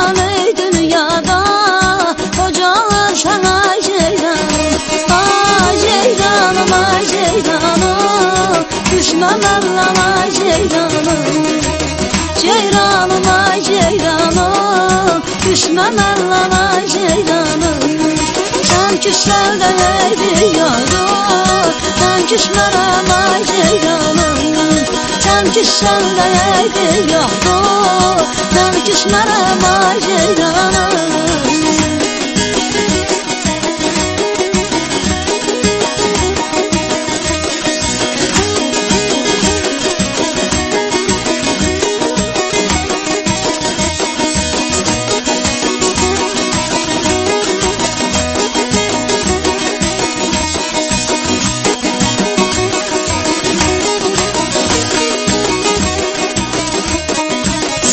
ceyran ey dünyada, kocalar sana ceyranım. Ay ceyranım, ay ceyranım, düşmanlarla ay ceyranım. Ceyranım, ay ceyranım, düşmanlarla ay ceyranım. Sen küslerde ey yavrum, sen küsmerem ay ceyranım. Sen küslerde ey yavrum, sen küsmerem ay ceyranım.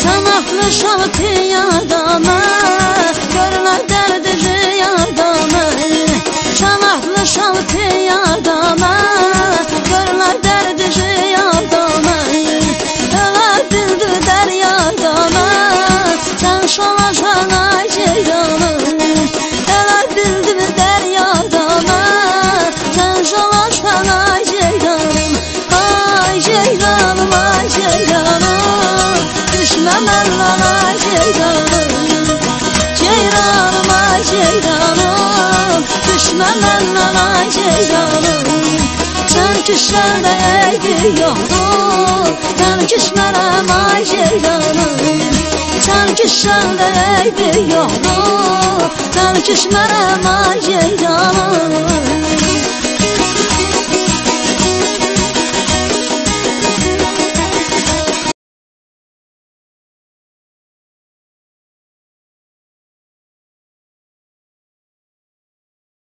Sanatlı şarkı yardımı, görürler derdi rüyadamı. Sanatlı şarkı yardımı, görürler derdi rüyadamı. Öler bildi deryadamı, sen solarsan ay ceyranım. Öler bildi deryadamı, sen solarsan ay ceyranım. Ay ceyranım, ay ceyranım, düşmanlarla ay ceyranım. Ceyranım, ay ceyranım, düşmanlarla ay ceyranım. Sen küslerde ey yavrum, ben küsmerem ay ceyranım. Sen küslerde ey yavrum, ben küsmerem ay ceyranım.